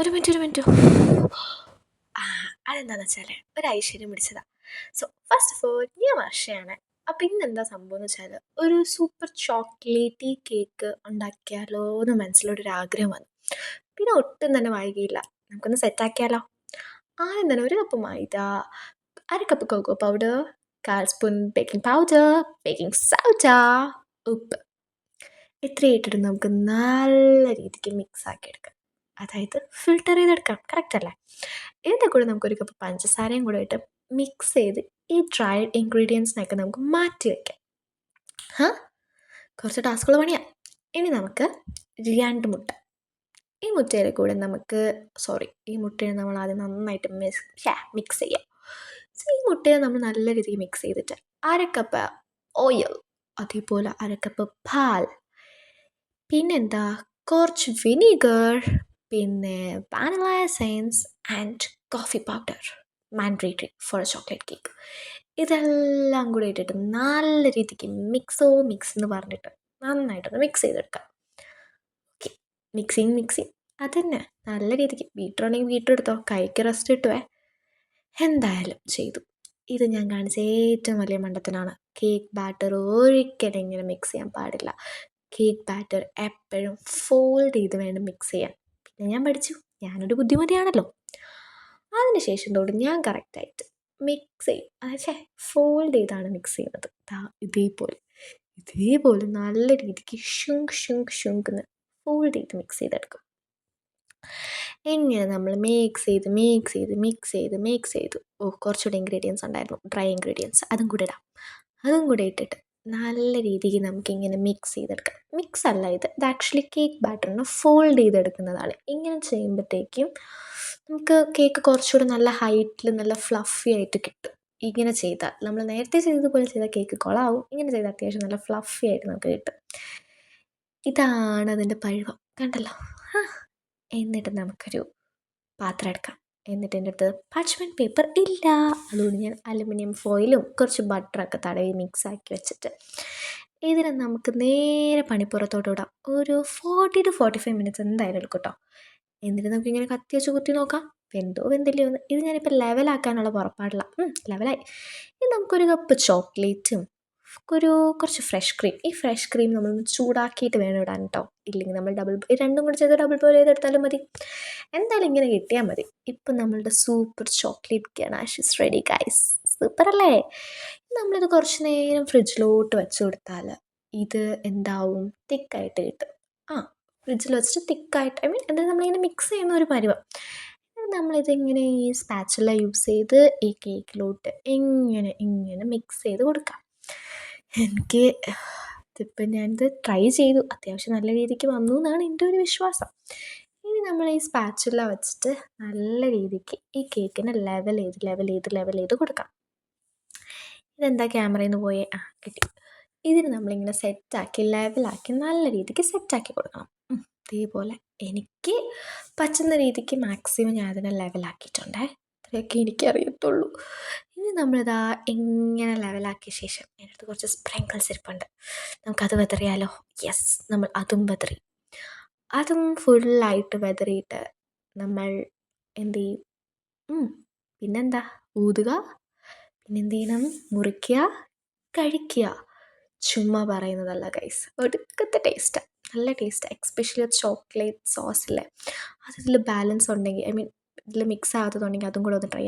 ഒരു മിനിറ്റ്. ആ അതെന്താണെന്ന് വെച്ചാൽ ഒരു ഐശ്വര്യം പിടിച്ചതാണ്. സോ ഫസ്റ്റ് ഓഫ് ഓൾ ഞാൻ വർഷയാണ്. അപ്പം ഇന്നെന്താ സംഭവം എന്ന് വെച്ചാൽ ഒരു സൂപ്പർ ചോക്ലേറ്റി കേക്ക് ഉണ്ടാക്കിയാലോ എന്ന് മനസ്സിലോട്ടൊരു ആഗ്രഹം വന്നു. പിന്നെ ഒട്ടും തന്നെ വൈകിയില്ല, നമുക്കൊന്ന് സെറ്റാക്കിയാലോ. ആദ്യം തന്നെ ഒരു കപ്പ് മൈദ, അര cup cocoa powder, 1/4 spoon baking powder, baking soda, ഉപ്പ്, ഇത്രയും ഇട്ടിട്ട് നമുക്ക് നല്ല രീതിക്ക് മിക്സ് ആക്കി എടുക്കാം. അതായത് ഫിൽട്ടർ ചെയ്തെടുക്കണം, കറക്റ്റ് അല്ലേ? ഇതിൻ്റെ കൂടെ നമുക്കൊരു കപ്പ് പഞ്ചസാരയും കൂടെ ഇട്ട് മിക്സ് ചെയ്ത് ഈ ഡ്രൈഡ് ഇൻഗ്രീഡിയൻസിനൊക്കെ നമുക്ക് മാറ്റി വയ്ക്കാം. കുറച്ച് ടാസ്കുള്ള പണിയാണ്. ഇനി നമുക്ക് 2 മുട്ട, ഈ മുട്ടയുടെ കൂടെ നമുക്ക് ഈ മുട്ടയെ നമ്മൾ ആദ്യം നന്നായിട്ട് മിക്സ് ചെയ്യാം. സോ ഈ മുട്ടയെ നമ്മൾ നല്ല രീതിയിൽ മിക്സ് ചെയ്തിട്ട് അര കപ്പ് ഓയിൽ, അതേപോലെ അര കപ്പ് പാൽ, പിന്നെന്താ കുറച്ച് വിനീഗർ, പിന്നെ vanilla essence and coffee powder, mandatory four chocolate cake. ഇതെല്ലാം കൂടെ ഇട്ടിട്ട് നല്ല രീതിക്ക് മിക്സ് എന്ന് പറഞ്ഞിട്ട് നന്നായിട്ടൊന്ന് മിക്സ് ചെയ്തെടുക്കാം. ഓക്കെ, മിക്സിങ് അതന്നെ നല്ല രീതിക്ക്. ബീറ്റർ ഉണ്ടെങ്കിൽ ബീറ്റർ എടുത്തോ, കൈക്ക് റെസ്റ്റ് കിട്ടുവേ. എന്തായാലും ചെയ്തു. ഇത് ഞാൻ കാണിച്ച ഏറ്റവും വലിയ മണ്ടത്തനാണ്. കേക്ക് ബാറ്റർ ഒരിക്കലും ഇങ്ങനെ മിക്സ് ചെയ്യാൻ പാടില്ല. കേക്ക് ബാറ്റർ എപ്പോഴും ഫോൾഡ് ചെയ്ത് വേണം മിക്സ് ചെയ്യാൻ. പിന്നെ ഞാൻ പഠിച്ചു, ഞാനൊരു ബുദ്ധിമതിയാണല്ലോ. അതിനുശേഷം തൊട്ട് ഞാൻ കറക്റ്റായിട്ട് മിക്സ് ചെയ്യും. അതെ, ഫോൾഡ് ചെയ്താണ് മിക്സ് ചെയ്യുന്നത്. ഇതേപോലെ നല്ല രീതിക്ക് ഷുങ്ക് ഫോൾഡ് ചെയ്ത് മിക്സ് ചെയ്തെടുക്കും. ഇങ്ങനെ നമ്മൾ മിക്സ് ചെയ്ത് കുറച്ചുകൂടെ ഇൻഗ്രീഡിയൻസ് ഉണ്ടായിരുന്നു, ഡ്രൈ ഇൻഗ്രീഡിയൻസ്, അതും കൂടെ ഇട്ടിട്ട് നല്ല രീതിക്ക് നമുക്കിങ്ങനെ മിക്സ് ചെയ്തെടുക്കാം. മിക്സ് അല്ല, ഇത് ആക്ച്വലി കേക്ക് ബാറ്ററിന് ഫോൾഡ് ചെയ്തെടുക്കുന്നതാണ്. ഇങ്ങനെ ചെയ്യുമ്പോഴത്തേക്കും നമുക്ക് കേക്ക് കുറച്ചുകൂടെ നല്ല ഹൈറ്റിൽ നല്ല ഫ്ലഫി ആയിട്ട് കിട്ടും. ഇങ്ങനെ ചെയ്താൽ, നമ്മൾ നേരത്തെ ചെയ്തതുപോലെ ചെയ്താൽ കേക്ക് കൊളാവും. ഇങ്ങനെ ചെയ്താൽ അത്യാവശ്യം നല്ല ഫ്ലഫി ആയിട്ട് നമുക്ക് കിട്ടും. ഇതാണ് അതിൻ്റെ പരുവം, കണ്ടല്ലോ. എന്നിട്ട് നമുക്കൊരു പാത്രം എടുക്കാം. എന്നിട്ട് എൻ്റെ അടുത്ത് പാർച്ച്മെൻറ്റ് പേപ്പർ ഇല്ല, അതുകൊണ്ട് ഞാൻ അലുമിനിയം ഫോയിലും കുറച്ച് ബട്ടറൊക്കെ തടവി മിക്സാക്കി വെച്ചിട്ട് ഇതിനെ നമുക്ക് നേരെ പണിപ്പുറത്തോട്ട് വിടാം. ഒരു 40 to 45 മിനിറ്റ്സ് എന്തായാലും എടുക്കും കേട്ടോ. എന്നിട്ട് നമുക്കിങ്ങനെ കത്തി വെച്ച് കുത്തി നോക്കാം, വെന്തില്ലയോ എന്ന്. ഇത് ഞാനിപ്പോൾ ലെവലാക്കാനുള്ള പുറപ്പാടിലാണ്. ലെവലായി. ഇനി നമുക്കൊരു കപ്പ് ചോക്ലേറ്റും കുറച്ച് ഫ്രഷ് ക്രീം. ഈ ഫ്രഷ് ക്രീം നമ്മളൊന്ന് ചൂടാക്കിയിട്ട് വേണം ഇടാൻ കേട്ടോ. ഇല്ലെങ്കിൽ നമ്മൾ രണ്ടും കൂടി ചെയ്ത് ഡബിൾ ബോയിൽ ചെയ്തെടുത്താലും മതി. എന്തായാലും ഇങ്ങനെ കിട്ടിയാൽ മതി. ഇപ്പം നമ്മളുടെ super chocolate ganache is ready guys. Super അല്ലേ? നമ്മളിത് കുറച്ച് നേരം ഫ്രിഡ്ജിലോട്ട് വെച്ച് കൊടുത്താൽ ഇത് എന്താവും, തിക്കായിട്ട് കിട്ടും. ഫ്രിഡ്ജിൽ വെച്ചിട്ട് തിക്കായിട്ട്, എന്തായാലും നമ്മളിങ്ങനെ മിക്സ് ചെയ്യുന്ന ഒരു പരുവം. നമ്മളിതിങ്ങനെ ഈ സ്പാച്ചുല യൂസ് ചെയ്ത് ഈ കേക്കിലോട്ട് ഇങ്ങനെ മിക്സ് ചെയ്ത് കൊടുക്കാം. ഞാനിത് ട്രൈ ചെയ്തു, അത്യാവശ്യം നല്ല രീതിക്ക് വന്നു എന്നാണ് എൻ്റെ ഒരു വിശ്വാസം. ഇനി നമ്മൾ ഈ സ്പാച്ചുല വെച്ചിട്ട് നല്ല രീതിക്ക് ഈ കേക്കിനെ ലെവൽ ചെയ്ത് കൊടുക്കാം. ഇതെന്താ ക്യാമറയിൽ നിന്ന് പോയേ? കിട്ടി. ഇതിന് നമ്മളിങ്ങനെ സെറ്റാക്കി ലെവലാക്കി നല്ല രീതിക്ക് സെറ്റാക്കി കൊടുക്കണം. ഇതേപോലെ എനിക്ക് പറ്റുന്ന രീതിക്ക് മാക്സിമം ഞാൻ അതിനെ ലെവലാക്കിയിട്ടുണ്ടേ. അത്രയൊക്കെ എനിക്കറിയത്തുള്ളൂ. ഇനി നമ്മളിതാ ഇങ്ങനെ ലെവലാക്കിയ ശേഷം എൻ്റെ അടുത്ത് കുറച്ച് സ്പ്രിങ്കിൾസ് ഇരിപ്പുണ്ട്, നമുക്കത് വെതറിയാലോ. യെസ്, നമ്മൾ അതും വെതറി. അതും ഫുള്ളായിട്ട് വെതറിയിട്ട് നമ്മൾ എന്ത് ചെയ്യും? പിന്നെന്താ, ഊതുക, പിന്നെന്ത് ചെയ്യണം, മുറിക്കുക, കഴിക്കുക. ചുമ്മാ പറയുന്നതല്ല ഗൈസ്, ഒടുക്കത്തെ ടേസ്റ്റാണ്, നല്ല ടേസ്റ്റാണ്. എക്സ്പെഷ്യലി ചോക്ലേറ്റ് സോസില്ലേ, അതിൽ ബാലൻസ് ഉണ്ടെങ്കിൽ, ഇതിൽ മിക്സ് ആകാത്തതുണ്ടെങ്കിൽ അതും കൂടെ ഒന്ന് ട്രൈ